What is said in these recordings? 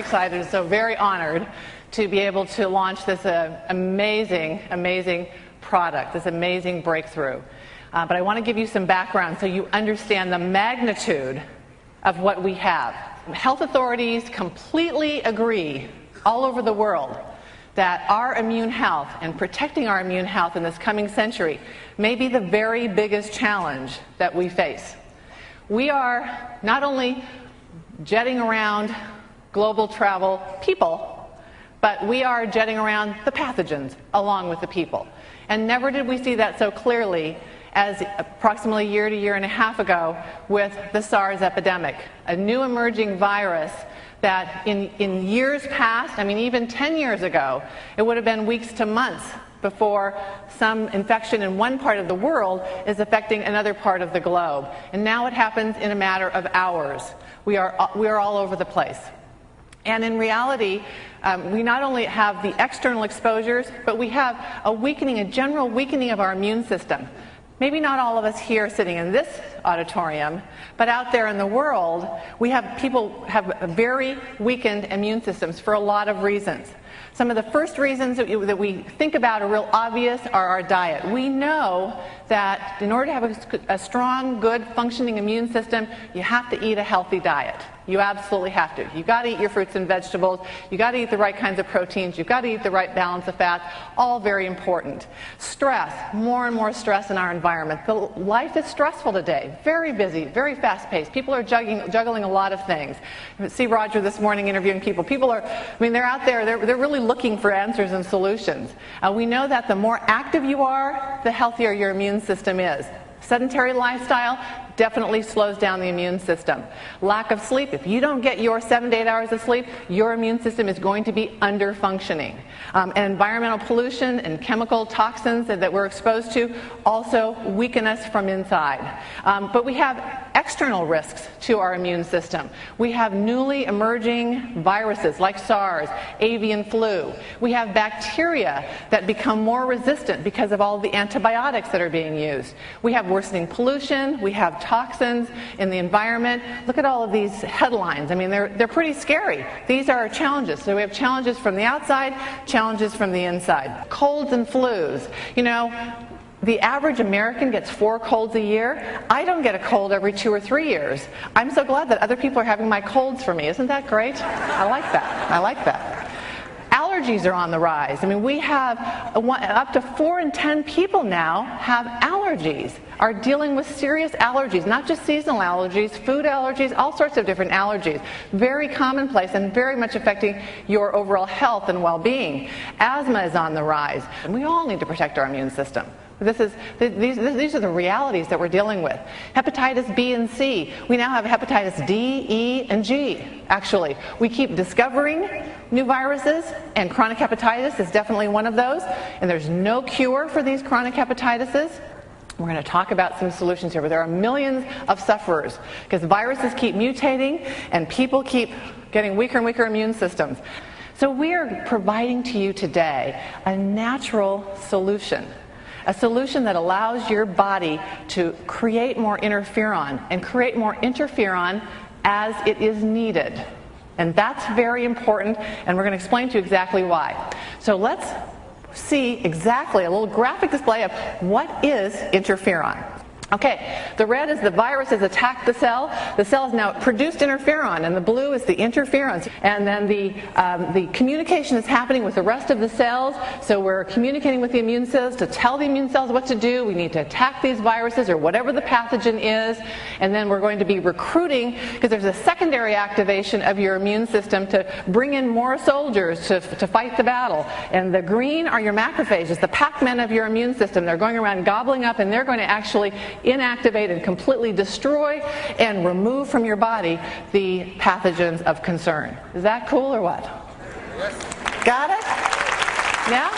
excited, so very honored to be able to launch this amazing product, this amazing breakthrough. But I want to give you some background so you understand the magnitude of what we have. Health authorities completely agree all over the world that our immune health and protecting our immune health in this coming century may be the very biggest challenge that we face. We are not only jetting around global travel people, but we are jetting around the pathogens along with the people. And never did we see that so clearly as approximately a year to year and a half ago with the SARS epidemic, a new emerging virus that in years past, I mean even 10 years ago, it would have been weeks to months before some infection in one part of the world is affecting another part of the globe. And now it happens in a matter of hours. We are all over the place. And in reality, we not only have the external exposures, but we have a general weakening of our immune system. Maybe not all of us here sitting in this auditorium, but out there in the world, people have very weakened immune systems for a lot of reasons. Some of the first reasons that we think about are real obvious are our diet. We know that in order to have a strong, good, functioning immune system, you have to eat a healthy diet. You absolutely have to. You've got to eat your fruits and vegetables. You've got to eat the right kinds of proteins. You've got to eat the right balance of fats. All very important. Stress. More and more stress in our environment. Life is stressful today. Very busy. Very fast-paced. People are juggling a lot of things. See Roger this morning interviewing people. They're out there. They're really looking for answers and solutions. We know that the more active you are, the healthier your immune system is. Sedentary lifestyle definitely slows down the immune system. Lack of sleep, if you don't get your 7 to 8 hours of sleep, your immune system is going to be under-functioning. And environmental pollution and chemical toxins that we're exposed to also weaken us from inside. But we have external risks to our immune system. We have newly emerging viruses like SARS, avian flu. We have bacteria that become more resistant because of all the antibiotics that are being used. We have worsening pollution. We have toxins in the environment. Look at all of these headlines. I mean, they're pretty scary. These are our challenges. So we have challenges from the outside, challenges from the inside. Colds and flus. You know, the average American gets 4 colds a year. I don't get a cold every 2 or 3 years. I'm so glad that other people are having my colds for me. Isn't that great? I like that. I like that. Allergies are on the rise. I mean, we have up to 4 in 10 people now have allergies, are dealing with serious allergies, not just seasonal allergies, food allergies, all sorts of different allergies. Very commonplace and very much affecting your overall health and well-being. Asthma is on the rise, and we all need to protect our immune system. These are the realities that we're dealing with. Hepatitis B and C. We now have hepatitis D, E, and G, actually. We keep discovering new viruses, and chronic hepatitis is definitely one of those. And there's no cure for these chronic hepatitises. We're going to talk about some solutions here, but there are millions of sufferers because viruses keep mutating and people keep getting weaker and weaker immune systems. So we are providing to you today a natural solution. A solution that allows your body to create more interferon and create more interferon as it is needed. And that's very important, and we're going to explain to you exactly why. So let's see exactly a little graphic display of what is interferon. Okay, the red is the virus has attacked the cell. The cell has now produced interferon, and the blue is the interferons. And then the communication is happening with the rest of the cells. So we're communicating with the immune cells to tell the immune cells what to do. We need to attack these viruses or whatever the pathogen is. And then we're going to be recruiting, because there's a secondary activation of your immune system to bring in more soldiers to fight the battle. And the green are your macrophages, the Pac-Men of your immune system. They're going around gobbling up, and they're going to actually inactivate and completely destroy and remove from your body the pathogens of concern. Is that cool or what? Yes. Got it? Yeah?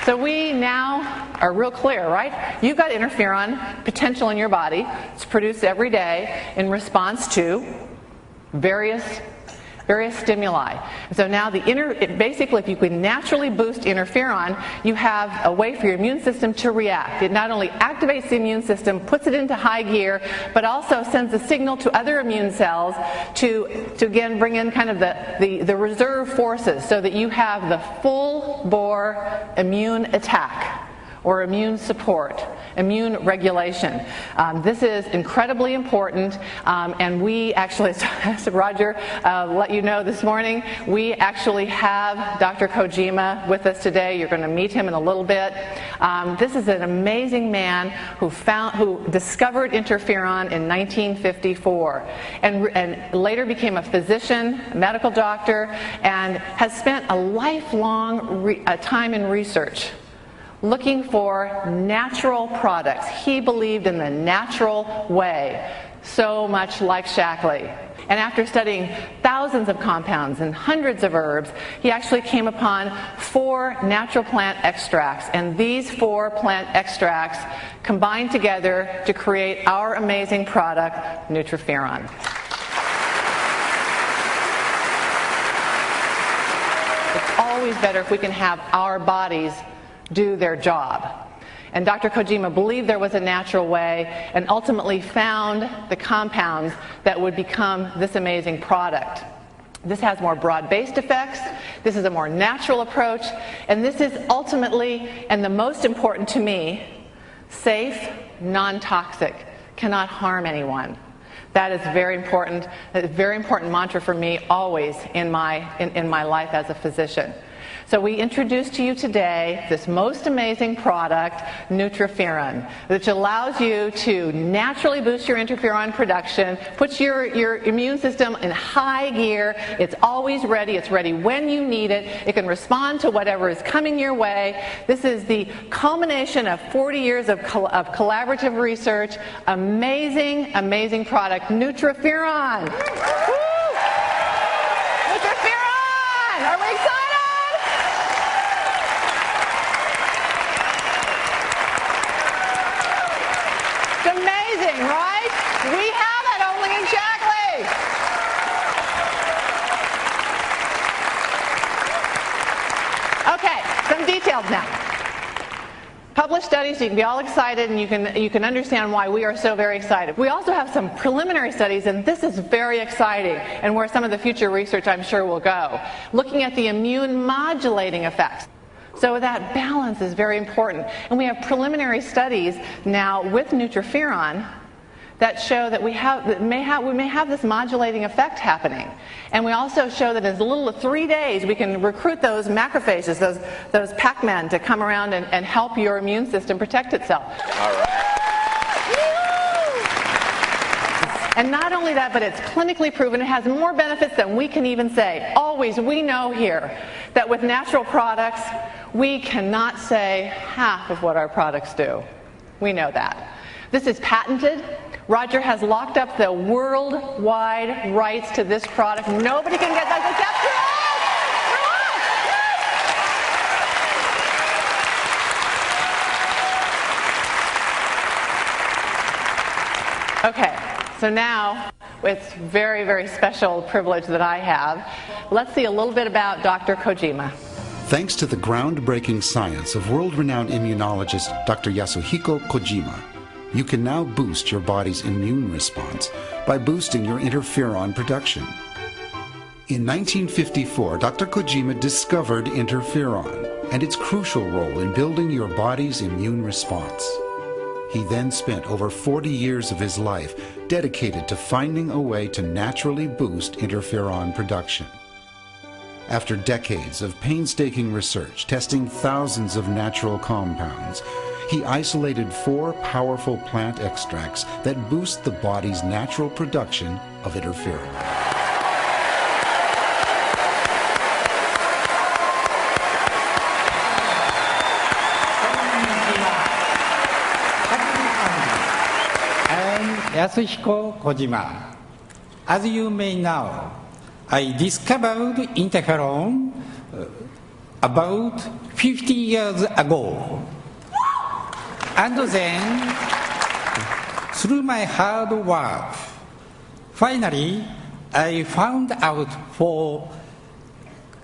So we now are real clear, right? You've got interferon potential in your body. It's produced every day in response to various various stimuli. So now basically if you can naturally boost interferon, you have a way for your immune system to react. It not only activates the immune system, puts it into high gear, but also sends a signal to other immune cells to again bring in kind of the reserve forces so that you have the full bore immune attack or immune support, immune regulation. This is incredibly important, and we actually, as Roger let you know this morning, we actually have Dr. Kojima with us today. You're going to meet him in a little bit. This is an amazing man who discovered interferon in 1954 and later became a physician, a medical doctor, and has spent a lifelong time in research looking for natural products. He believed in the natural way, so much like Shackley. And after studying thousands of compounds and hundreds of herbs, he actually came upon 4 natural plant extracts. And these 4 plant extracts combined together to create our amazing product, Nutriferon. It's always better if we can have our bodies do their job. And Dr. Kojima believed there was a natural way and ultimately found the compounds that would become this amazing product. This has more broad-based effects, this is a more natural approach, and this is ultimately, and the most important to me, safe, non-toxic, cannot harm anyone. That is very important, a very important mantra for me always in my life as a physician. So we introduce to you today this most amazing product, Nutriferon, which allows you to naturally boost your interferon production, puts your immune system in high gear. It's always ready. It's ready when you need it. It can respond to whatever is coming your way. This is the culmination of 40 years of collaborative research. Amazing, amazing product, Nutriferon. Woo! Nutriferon! Are we excited? Amazing, right? We have it only in Shackley. Okay, some details now. Published studies, so you can be all excited and you can understand why we are so very excited. We also have some preliminary studies, and this is very exciting and where some of the future research I'm sure will go. Looking at the immune modulating effects. So that balance is very important. And we have preliminary studies now with Nutriferon that show that we may have this modulating effect happening. And we also show that in as little as 3 days we can recruit those macrophages, those Pac-Men, to come around and help your immune system protect itself. All right. And not only that, but it's clinically proven. It has more benefits than we can even say. Always, we know here that with natural products, we cannot say half of what our products do. We know that. This is patented. Roger has locked up the worldwide rights to this product. Nobody can get that except for us. Okay. So now, it's very, very special privilege that I have. Let's see a little bit about Dr. Kojima. Thanks to the groundbreaking science of world-renowned immunologist Dr. Yasuhiko Kojima, you can now boost your body's immune response by boosting your interferon production. In 1954, Dr. Kojima discovered interferon and its crucial role in building your body's immune response. He then spent over 40 years of his life dedicated to finding a way to naturally boost interferon production. After decades of painstaking research testing thousands of natural compounds, he isolated 4 powerful plant extracts that boost the body's natural production of interferon. Yasuhiko Kojima. As you may know, I discovered interferon about 50 years ago. And then, through my hard work, finally, I found out 4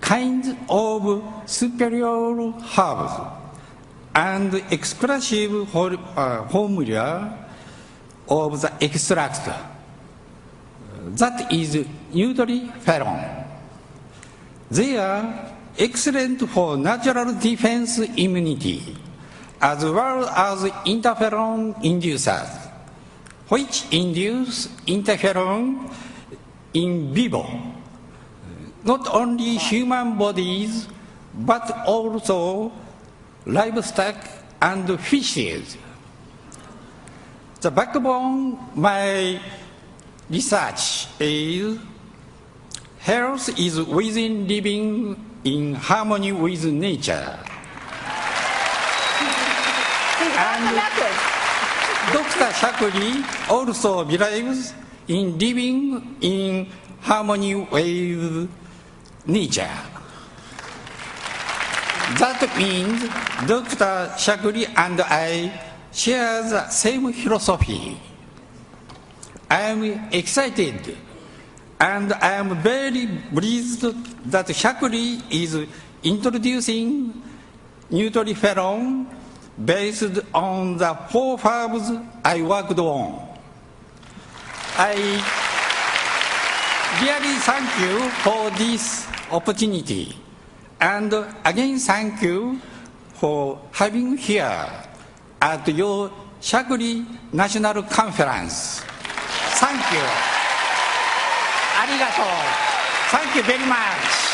kinds of superior herbs and exclusive formula of the extract. That is nutriferon. They are excellent for natural defense immunity, as well as interferon inducers, which induce interferon in vivo, not only human bodies, but also livestock and fishes. The backbone of my research is health is within living in harmony with nature. And Dr. Shakuri also believes in living in harmony with nature. That means Dr. Shakuri and I share the same philosophy. I am excited and I am very pleased that Shakuri is introducing nutriferon based on the 4 herbs I worked on. I really thank you for this opportunity, and again thank you for having here at your Shakuri National Conference. Thank you. Arigato. Thank you very much.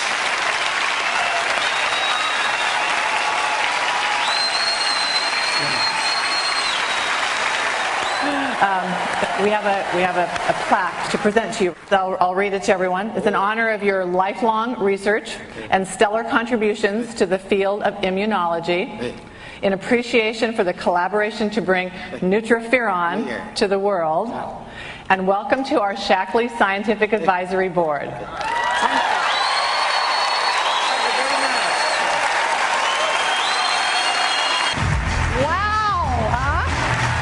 We have a plaque to present to you. I'll read it to everyone. It's in honor of your lifelong research and stellar contributions to the field of immunology, in appreciation for the collaboration to bring nutriferon to the world, and welcome to our Shaklee Scientific Advisory Board.